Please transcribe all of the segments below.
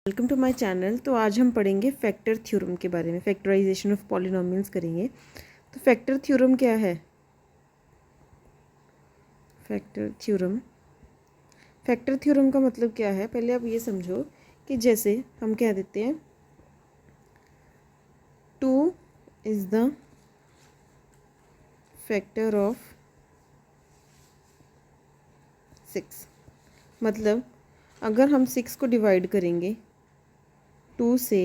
Welcome to my channel. तो आज हम पढ़ेंगे फैक्टर थ्योरम के बारे में, फैक्टराइजेशन ऑफ पॉलिनोमियल्स करेंगे। तो फैक्टर थ्योरम क्या है? फैक्टर थ्योरम का मतलब क्या है? पहले आप ये समझो कि जैसे हम कह देते हैं 2 इज़ द फैक्टर ऑफ 6। मतलब अगर हम 6 को डिवाइड करेंगे 2 से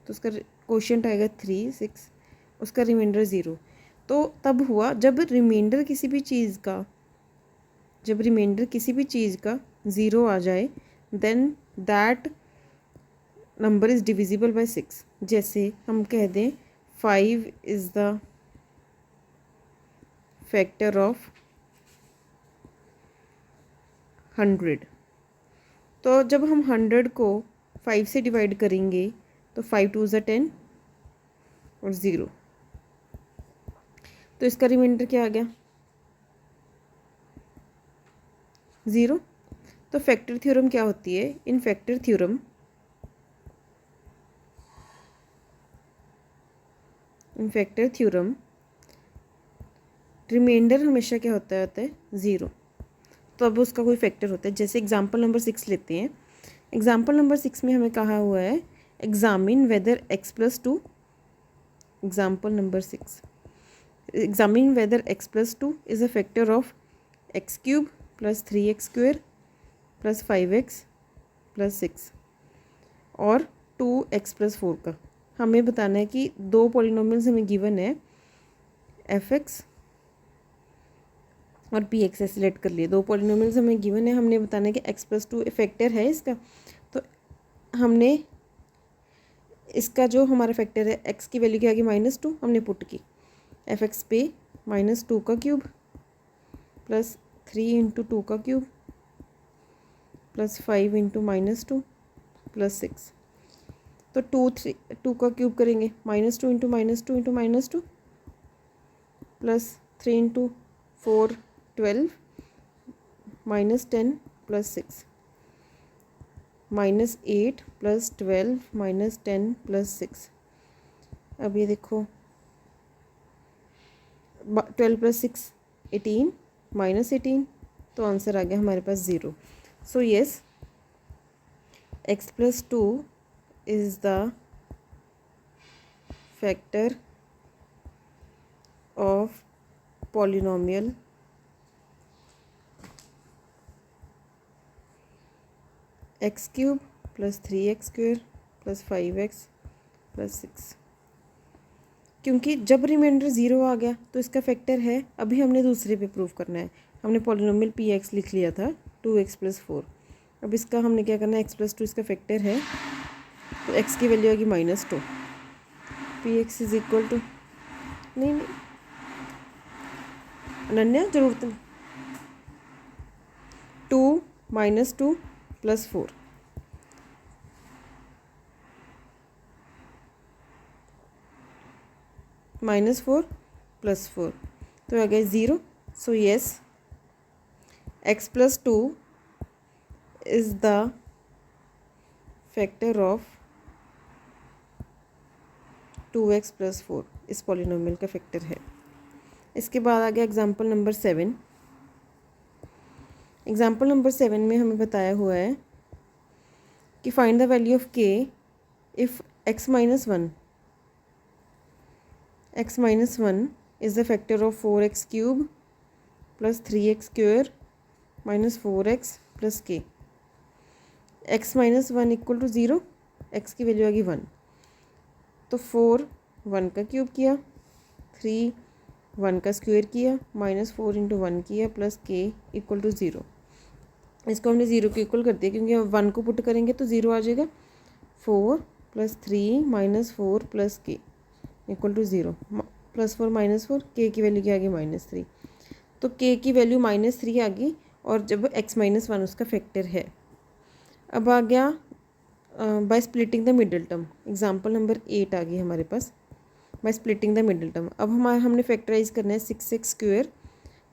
तो उसका क्वोशिएंट आएगा 3, 6, उसका रिमाइंडर 0। तो तब हुआ जब रिमाइंडर किसी भी चीज़ का 0 आ जाए, then that number is divisible by 6। जैसे हम कह दें 5 इज़ द फैक्टर ऑफ 100। तो जब हम 100 को 5 से डिवाइड करेंगे तो 5 2 ज़ा 10 और 0, तो इसका रिमाइंडर क्या आ गया? 0। तो फैक्टर थ्योरम क्या होती है? इन फैक्टर थ्योरम रिमाइंडर हमेशा क्या होता है 0। तो अब उसका कोई फैक्टर होता है। जैसे एग्जाम्पल नंबर 6 लेते हैं। एग्जाम्पल नंबर 6 में हमें कहा हुआ है examine whether x plus 2। Example number 6, examine whether x plus 2 is a factor of x cube plus 3x square plus 5x plus 6 और 2x प्लस 4 का। हमें बताना है कि दो पॉलिनोमियल्स हमें गिवन है f(x) और px से सिलेक्ट कर लिए। दो पॉलिनोमियल्स हमें गिवन है, हमने बताना है कि x प्लस 2 फैक्टर है इसका। तो हमने इसका जो हमारा फैक्टर है x की वैल्यू क्या आ गई -2, हमने पुट की f(x) पे -2 का क्यूब प्लस 3 इंटू 2 का क्यूब प्लस 5 इंटू -2 प्लस 6। तो 2 का क्यूब करेंगे -2 into -2 plus 3 into 4 12 -10 plus 6 -8 plus 12 -10 plus 6। अब ये देखो 12 प्लस 6 18 -18, तो आंसर आ गया हमारे पास 0। So yes, x plus 2 is the factor of polynomial x cube plus 3x square plus 5x plus 6। क्योंकि जब रिमाइंडर 0 आ गया तो इसका फैक्टर है। अभी हमने दूसरे पे प्रूव करना है। हमने पॉलिनोमियल px लिख लिया था 2x प्लस 4। अब इसका हमने क्या करना है, x प्लस 2 इसका फैक्टर है, तो x की वैल्यू आएगी -2। px इज इक्वल टू नहीं अनन्या जरूरत नहीं 2 -2 प्लस 4 -4 प्लस 4, तो आ गया 0। So yes, x plus 2 is the factor of 2x plus 4। इस पॉलिनोमियल का फैक्टर है। इसके बाद आ गया एग्जाम्पल नंबर 7। एग्जाम्पल नंबर 7 में हमें बताया हुआ है कि find the value of k if x minus one is the factor of 4x cube plus 3x square minus 4x plus k। x minus 1 equal to 0, x की value आ गई 1। तो 4 1 का क्यूब किया, 3 1 का स्क्वेयर किया, -4 इंटू 1 किया plus k equal to 0। इसको हमने 0 के इक्वल कर दिया क्योंकि हम 1 को पुट करेंगे तो 0 आ जाएगा। 4 plus 3 -4 plus k equal to 0। +4 -4, k की वैल्यू क्या आ गई -3। तो k की वैल्यू -3 आ गई और जब x माइनस 1 उसका फैक्टर है। अब आ गया by splitting the middle term. Example number 8 आ गई हमारे पास by splitting the middle term. अब हमने फैक्टराइज करना है 6x square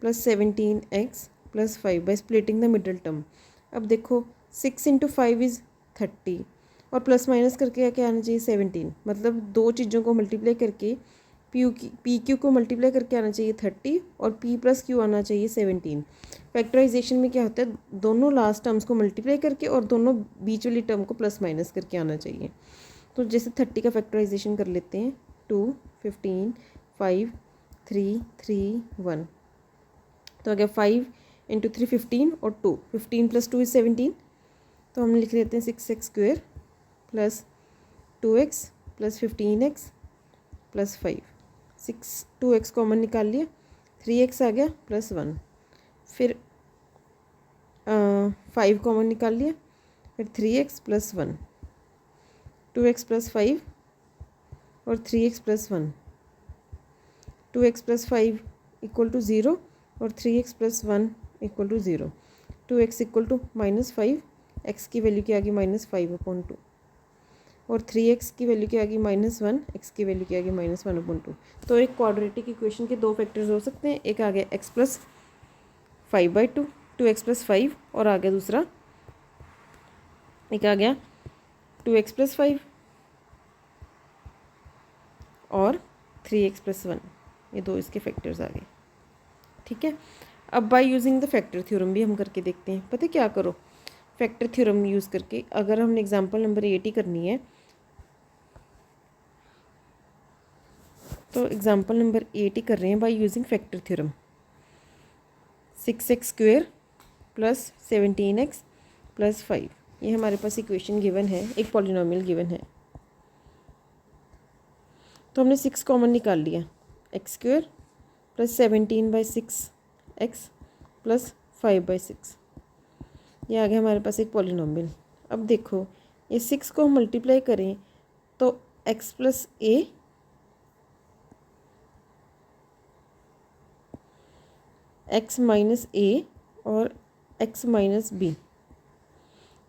plus 17x plus 5 by splitting the middle term. अब देखो 6 इंटू 5 इज़ 30 और प्लस माइनस करके क्या आना चाहिए 17। मतलब दो चीज़ों को मल्टीप्लाई करके पी क्यू को मल्टीप्लाई करके आना चाहिए 30 और पी प्लस क्यू आना चाहिए 17। फैक्टराइजेशन में क्या होता है, दोनों लास्ट टर्म्स को मल्टीप्लाई करके और दोनों बीच वाली टर्म को प्लस माइनस करके आना चाहिए। तो जैसे 30 का फैक्टराइजेशन कर लेते हैं, 2, 15, 5, 3, 3, 1। तो आ गया 5 इंटू 3 15 और 2, 15 प्लस 2 इज़ 17। तो हम लिख लेते हैं 6x square plus 2x plus 15x plus 5। 2x common निकाल लिया, 3x आ गया प्लस 1। फिर 5 कॉमन निकाल लिया, फिर 3x प्लस 1, 2x प्लस 5 और 3x plus 1। 2x plus 5 equal to 0 और 3x plus 1 equal to 0। 2x equal to -5, x की वैल्यू क्या आ गई -5/2 और 3x की वैल्यू क्या आ गई -1, x की वैल्यू क्या आ गई -1/2। तो एक क्वाड्रेटिक इक्वेशन के दो फैक्टर्स हो सकते हैं, एक आ गया x प्लस 5/2, 2x प्लस 5 और आ गया दूसरा एक आ गया 2x प्लस 5 और 3x प्लस 1। ये दो इसके फैक्टर्स आ गए। ठीक है, अब by using the factor theorem भी हम करके देखते हैं। पता है क्या करो, फैक्टर थ्योरम यूज़ करके अगर हमने एग्जांपल नंबर 8 ही करनी है तो एग्जांपल नंबर 8 ही कर रहे हैं bye using factor theorem. 6x square plus 17x plus 5, ये हमारे पास इक्वेशन गिवन है, एक पॉलिनोमियल गिवन है। तो हमने 6 कॉमन निकाल लिया, x square plus 17/6x plus 5/6, ये आ गया हमारे पास एक पॉलिनोमियल। अब देखो ये 6 को हम मल्टीप्लाई करें तो x plus a x minus a और x माइनस b,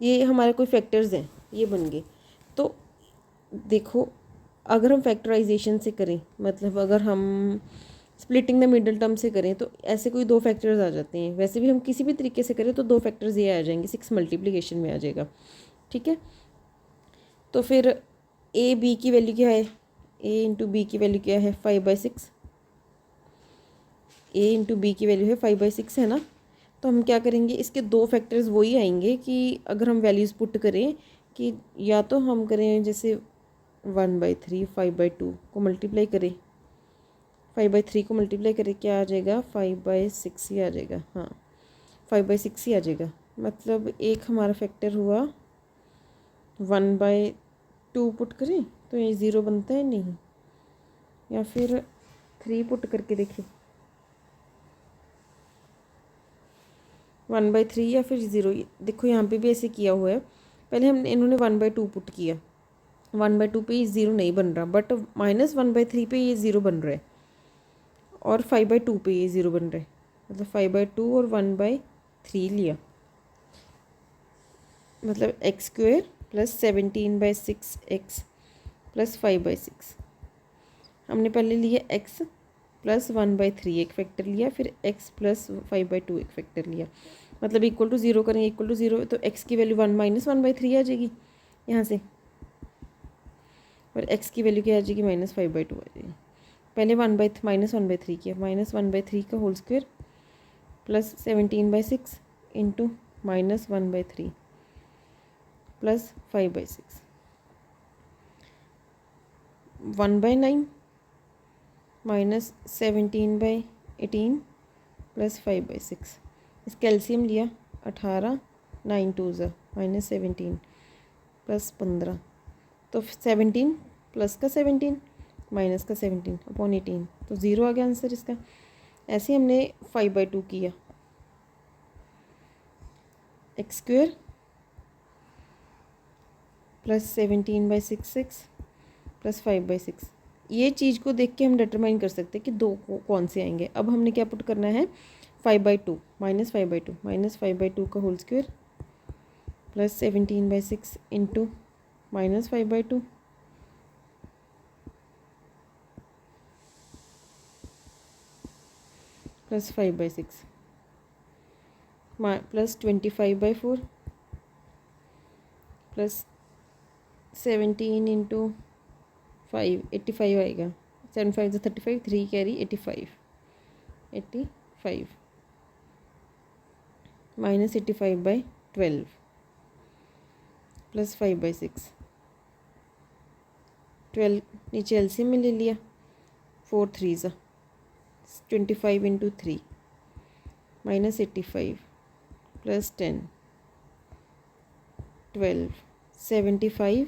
ये हमारे कोई फैक्टर्स हैं, ये बन गए। तो देखो अगर हम फैक्टराइजेशन से करें, मतलब अगर हम स्प्लिटिंग द मिडल टर्म से करें तो ऐसे कोई दो फैक्टर्स आ जाते हैं। वैसे भी हम किसी भी तरीके से करें तो दो फैक्टर्स ये आ जाएंगे, 6 मल्टीप्लिकेशन में आ जाएगा। ठीक है, तो फिर ए बी की वैल्यू क्या है, ए इंटू बी की वैल्यू क्या है 5/6, ए इंटू बी की वैल्यू है 5/6 है ना। तो हम क्या करेंगे, इसके दो फैक्टर्स वही आएंगे कि अगर हम वैल्यूज़ पुट करें कि या तो हम करें जैसे 1/3 5/2 को मल्टीप्लाई करें, 5/3 को मल्टीप्लाई करें क्या आ जाएगा 5/6 ही आ जाएगा। हाँ 5/6 ही आ जाएगा। मतलब एक हमारा फैक्टर हुआ 1/2 पुट करें तो ये 0 बनता है नहीं, या फिर 3 पुट करके देखें 1/3 या फिर 0। देखो यहाँ पे भी ऐसे किया हुआ है, पहले हम इन्होंने 1/2 पुट किया, 1/2 पे ये 0 नहीं बन रहा, बट -1/3 पे ये 0 बन रहा है और 5/2 पे ये 0 बन रहा है। मतलब 5/2 और 1/3 लिया, मतलब x square plus 17/6x plus 5/6। हमने पहले लिया x प्लस 1/3 एक फैक्टर लिया, फिर x प्लस 5/2 एक फैक्टर लिया। मतलब इक्वल टू 0 करेंगे, इक्वल टू 0 तो x की वैल्यू 1 - 1/3 आ जाएगी यहाँ से, और x की वैल्यू क्या आ जाएगी -5/2 आ जाएगी। पहले -1/3 किया, -1/3 का whole square plus 17/6 into -1/3 plus 5/6, 1/9 -17/18 plus 5/6। इसका एलसीएम लिया 18, 9 2 -17 प्लस 15, तो 17 प्लस का 17 माइनस का 17/18, तो 0 आ गया आंसर इसका। ऐसे ही हमने 5/2 किया, x square plus 17/6x plus 5/6। ये चीज़ को देख के हम डिटरमाइन कर सकते हैं कि दो कौन से आएंगे। अब हमने क्या पुट करना है 5/2 -5/2 का whole square plus 17/6 into -5/2 plus 5/6 plus 25/4 plus 17 into 5 85 आएगा। 7 5 तो 35, 3 कैरी 85 माइनस 85/12 प्लस 5/6। 12 नीचे एलसीएम में ले लिया, 4 3 25 into 3 minus 85 plus 10 12 75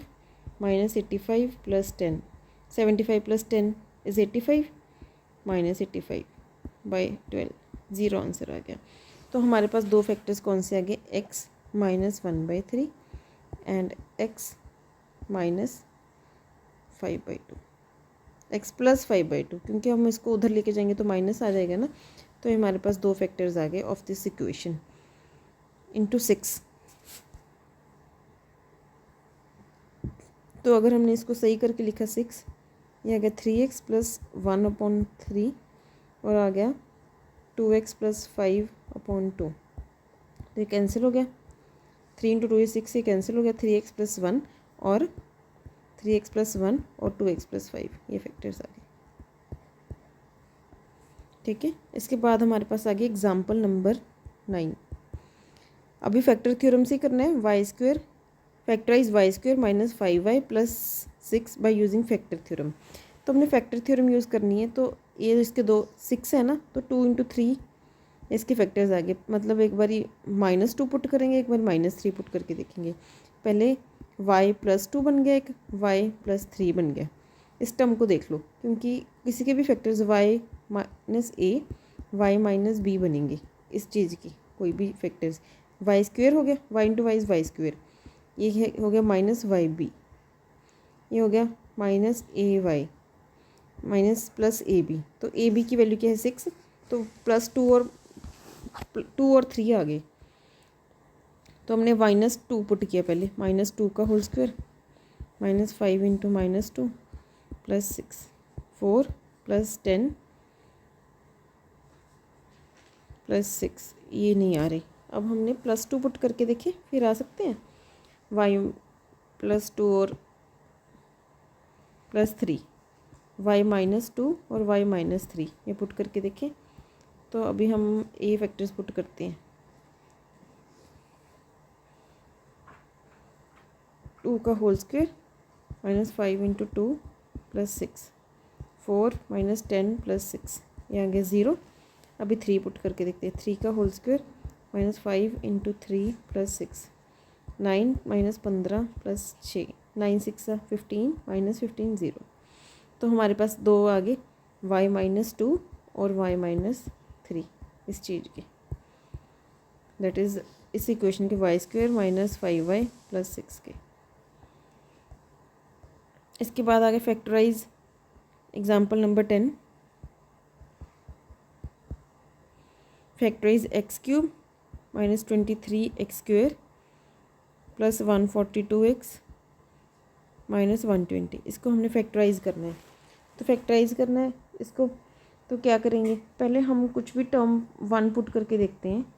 minus 85 plus 10 75 plus 10 is 85 minus 85/12 zero answer आ गया। तो हमारे पास दो फैक्टर्स कौन से आ गए, x minus 1/3 and x minus 5/2, x plus 5/2, क्योंकि हम इसको उधर लेके जाएंगे तो माइनस आ जाएगा ना। तो हमारे पास दो फैक्टर्स आ गए ऑफ दिस इक्वेशन इंटू 6। तो अगर हमने इसको सही करके लिखा 6, ये आ गया 3x प्लस 1/3 और आ गया 2x प्लस 5/2। तो ये कैंसिल हो गया, 3 इंटू 2 6, ये कैंसिल हो गया, 3x प्लस 1 और 3x प्लस 1 और 2x प्लस 5, ये फैक्टर्स आ गए। ठीक है, इसके बाद हमारे पास आ गया एग्जाम्पल नंबर 9। अभी फैक्टर थ्योरम से करना है, y² factorise y² minus 5y plus 6 by using factor theorem. तो हमने फैक्टर थ्योरम यूज़ करनी है। तो ये इसके दो 6 है ना, तो 2 इंटू 3 इसके फैक्टर्स आ गए। मतलब एक बारी -2 पुट करेंगे, एक बार -3 पुट करके देखेंगे। पहले y प्लस 2 बन गया, एक y प्लस 3 बन गया। इस टर्म को देख लो, क्योंकि किसी के भी factors y minus a y minus b बनेंगे। इस चीज़ की कोई भी फैक्टर्स y² हो गया, y into Y is y², ये हो गया माइनस YB, ये हो गया minus AY minus plus AB। तो AB की वैल्यू क्या है 6, तो प्लस 2 और 3 आ गए। तो हमने -2 पुट किया पहले, -2 का whole square minus 5 into -2 plus 6 4 plus 10 plus 6, ये नहीं आ रही। अब हमने +2 पुट करके देखे, फिर आ सकते हैं। y प्लस 2 और प्लस 3, y -2 और y -3, ये पुट करके देखें। तो अभी हम ए फैक्टर्स पुट करते हैं। 2 का whole square -5 into 2 plus 6 4 minus 10 plus 6, ये आ गया 0। अभी 3 पुट करके देखते हैं। 3 का whole square -5 into 3 plus 6 9 minus 15 plus 6 9 6 15 minus 15 0। तो हमारे पास दो आगे y -2 और y -3 इस चीज़ के, दैट इज़ इस इक्वेशन के y² माइनस 5y प्लस 6 के। इसके बाद आगे factorise example number 10। Factorise x³ minus 23x² plus 142x minus 120। इसको हमने फैक्टराइज करना है। तो फैक्टराइज करना है इसको, तो क्या करेंगे, पहले हम कुछ भी टर्म 1 पुट करके देखते हैं।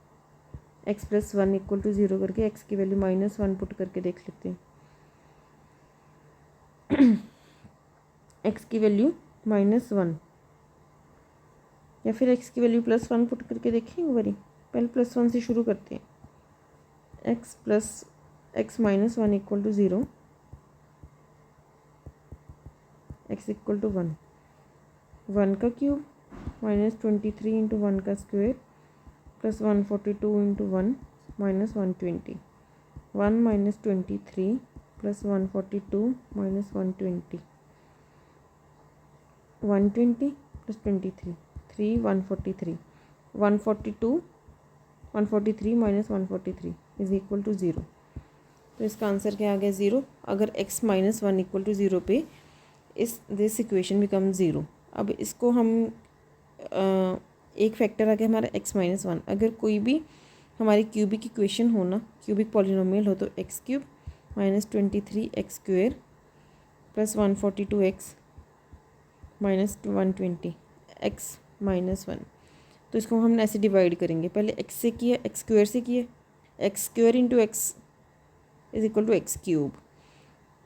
x प्लस 1 इक्वल टू 0 करके x की वैल्यू -1 पुट करके देख लेते हैं। x की वैल्यू -1 या फिर x की वैल्यू +1 पुट करके देखेंगे। बारी पहले +1 से शुरू करते हैं। x -1 equal to 0, x equal to 1, 1 का क्यूब -23 इंटू 1 का square plus 142 into 1 minus 120, 1 minus 23 plus 142 minus 120, 120 plus 23 3 143, 143 minus 143 is equal to 0। तो इसका आंसर क्या आ गया 0। अगर x -1 इक्वल टू 0 पे दिस इक्वेशन बिकम 0। अब इसको हम एक फैक्टर आ गया हमारा x -1। अगर कोई भी हमारी क्यूबिक इक्वेशन हो ना, क्यूबिक पॉलिनोमियल हो, तो x³ minus 23x² plus 142x minus 120 x -1। तो इसको हम ऐसे डिवाइड करेंगे। पहले x से किया, x² से किया, x² into x is equal to x³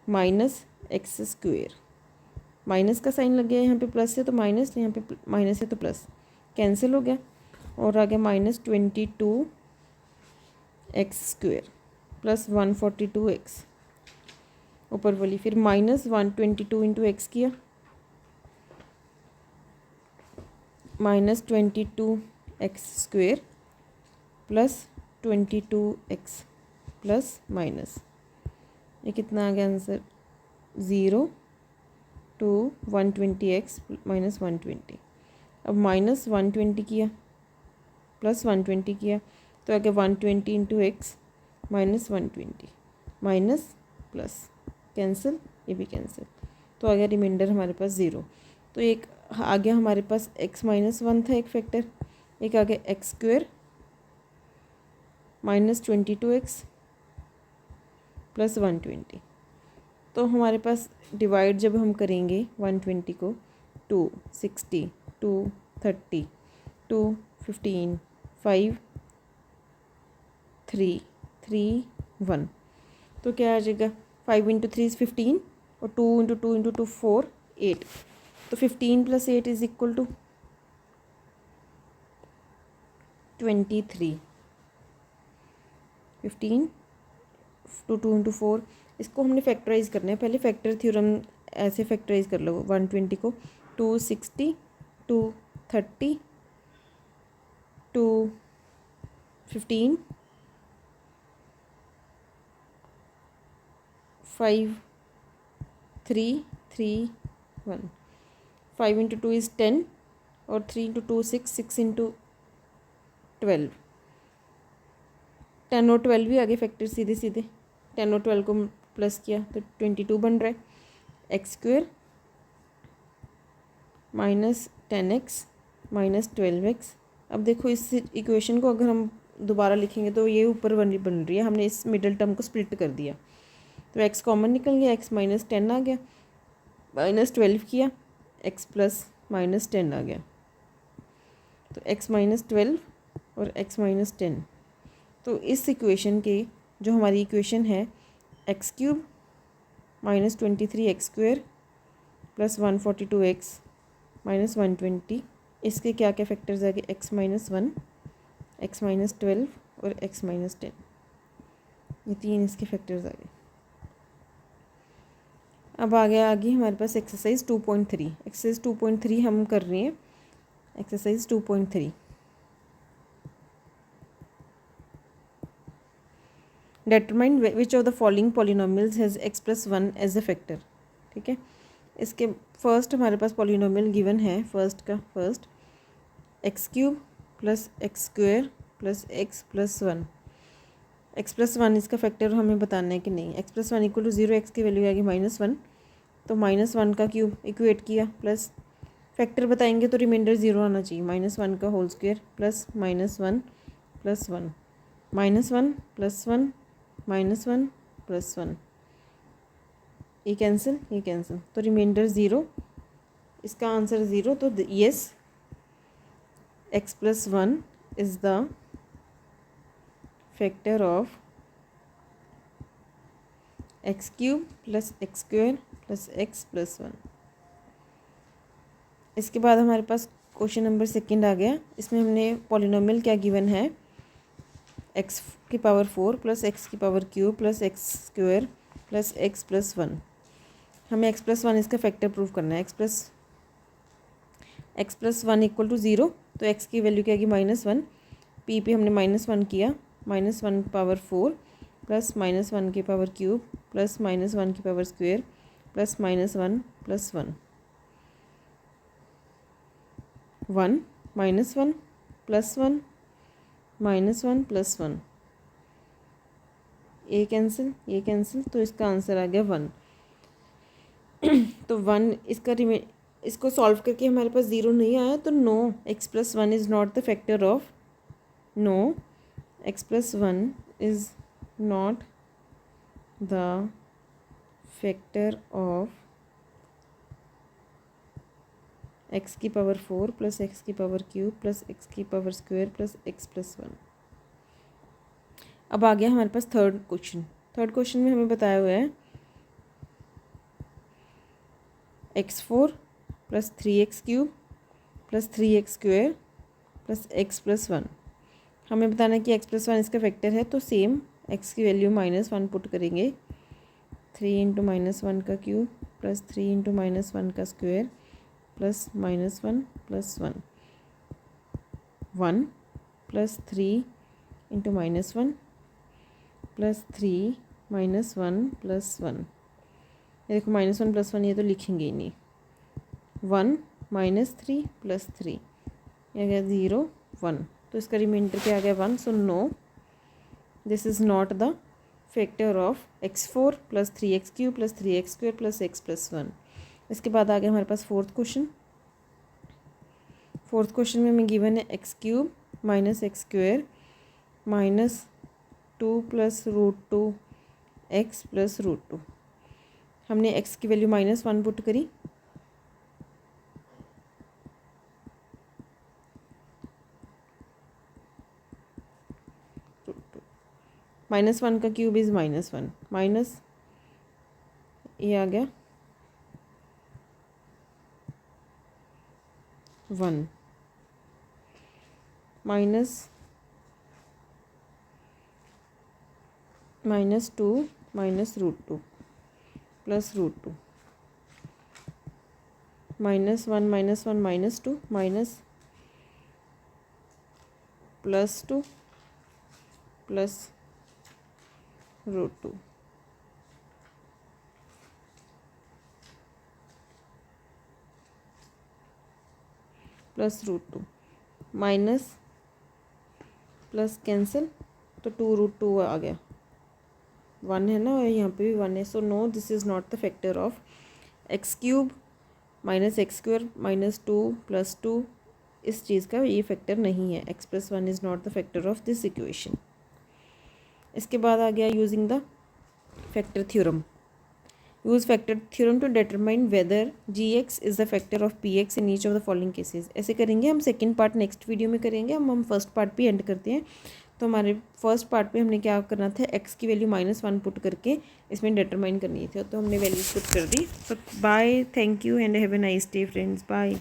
minus x square, minus का साइन लग गया यहाँ पे, प्लस है तो माइनस, यहाँ पे माइनस है तो प्लस, कैंसिल हो गया और आ गया -22 एक्स स्क्वेयर प्लस 142 एक्स ऊपर वाली, फिर -122 इंटू एक्स किया, -22 x square plus 22 x plus minus, ये कितना आ गया आंसर, 0 टू 120 एक्स माइनस 120। अब -120 किया प्लस 120 किया तो आ गया 120 into x minus 120, minus plus cancel, ये भी कैंसिल, तो आ गया रिमाइंडर हमारे पास 0। तो एक आ गया हमारे पास x-1 था एक फैक्टर, एक आ गया एक्स स्क्वेयर -22x प्लस 120। तो हमारे पास डिवाइड जब हम करेंगे 120 को 2, 60, 2, 30, 2, 15, 5, 3, 3, 1, तो क्या आ जाएगा, 5 इंटू 3 इज़ 15 और 2 इंटू 2 इंटू 2 4, 8, तो 15 plus 8 is equal to 23। 15 to 2 into 4, इसको हमने फैक्टराइज करना है, पहले फैक्टर थ्योरम ऐसे फैक्टराइज कर लो 120 को, 260, 230, 215, 5, 3, 3, 1, 5 इंटू 2 इज़ 10 और 3 इंटू 2 6, 6 इंटू 12, 10 और 12 भी आगे फैक्टर सीधे सीधे, 10 और 12 को प्लस किया तो 22 बन रहा है, x square minus 10x minus 12x। अब देखो इस इक्वेशन को अगर हम दोबारा लिखेंगे तो ये ऊपर वाली बन रही है, हमने इस मिडल टर्म को स्प्लिट कर दिया तो x कॉमन निकल गया, x -10 आ गया, -12 किया, x प्लस -10 आ गया, तो x -12 और x -10। तो इस इक्वेशन के जो हमारी इक्वेशन है x³ -23 x square plus 142x minus 120, इसके क्या क्या फैक्टर्स आ गए, x-1, x-12 और x-10, ये 3 इसके फैक्टर्स आ गए। अब आ गया आगे हमारे पास एक्सरसाइज 2.3, एक्सरसाइज 2.3 हम कर रहे हैं, exercise 2.3, determine which of the following polynomials has x+1 as a factor. ठीक है, इसके फर्स्ट हमारे पास पॉलिनोमियल गिवन है, फर्स्ट का first x³ plus x square plus x plus 1, x+1 इसका फैक्टर हमें बताना है कि नहीं, x+1 इक्वल टू 0, x की वैल्यू आएगी -1, तो -1 का क्यूब इक्वेट किया प्लस फैक्टर बताएंगे तो रिमाइंडर 0 आना चाहिए, -1 का whole square plus -1 plus 1, -1 plus 1 -1 plus 1, ये कैंसिल, तो रिमाइंडर 0, इसका आंसर 0, तो yes x+1 is the factor of x³ plus x square plus x plus 1। इसके बाद हमारे पास क्वेश्चन नंबर 2 आ गया, इसमें हमने पॉलिनोमियल क्या गिवन है, x की पावर 4 प्लस x की power cube plus x square plus x plus 1, हमें x+1 इसका फैक्टर प्रूव करना है, x+1 इक्वल टू 0, तो x की वैल्यू क्या आएगी -1, p पे हमने -1 किया, -1 पावर 4 प्लस -1 की पावर क्यूब प्लस -1 की power square plus -1 plus 1, 1 -1 plus 1 -1 plus 1, ये कैंसिल, तो इसका आंसर आ गया 1। तो 1 इसको सॉल्व करके हमारे पास 0 नहीं आया, तो no x+1 is not the factor of, no x+1 is not the factor of x की पावर 4 प्लस x की पावर क्यूब प्लस x की power square plus x plus 1। अब आ गया हमारे पास थर्ड क्वेश्चन में हमें बताया हुआ है x4 plus 3x cube plus 3x square plus x plus 1। हमें बताना है कि x प्लस 1 इसका फैक्टर है, तो सेम x की वैल्यू -1 पुट करेंगे। 3 इंटू -1 का क्यूब प्लस 3 इंटू -1 का square plus -1 plus 1 1 plus 3 into -1 plus 3 -1 plus 1। ये देखो -1 प्लस 1 ये तो लिखेंगे ही नहीं। 1 -3 प्लस 3 ये आ गया 0 1, तो इसका रिमाइंडर क्या आ गया 1। So no, this is not the factor of x4 plus 3x cube plus 3x square plus x plus 1। इसके बाद आ गया हमारे पास फोर्थ क्वेश्चन। फोर्थ क्वेश्चन में हमें गिवन है x cube minus x square minus 2 plus √2 x plus √2। हमने x की वैल्यू -1 पुट करी, -1 का क्यूब इज़ -1 माइनस ये आ गया 1 minus -2 minus √2 plus √2 -1 -1 -2 minus +2 plus √2 plus √2 minus plus cancel, तो 2√2 आ गया। 1 है ना, और यहाँ पे भी 1 है। So no, this is not the factor of x cube minus x square minus 2 plus 2। इस चीज़ का ये फैक्टर नहीं है। x plus 1 is not the factor of this equation. इसके बाद आ गया using the factor theorem. Use factor theorem to determine whether gx is the factor of px in each of the following cases. ऐसे करेंगे हम। Second part next video में करेंगे। हम फर्स्ट पार्ट भी एंड करते हैं। तो हमारे फर्स्ट पार्ट पे हमने क्या करना था, x की वैल्यू -1 पुट करके इसमें डिटरमाइन करनी थी, तो हमने वैल्यूज पुट कर दी। So bye, thank you and have a nice day friends, bye.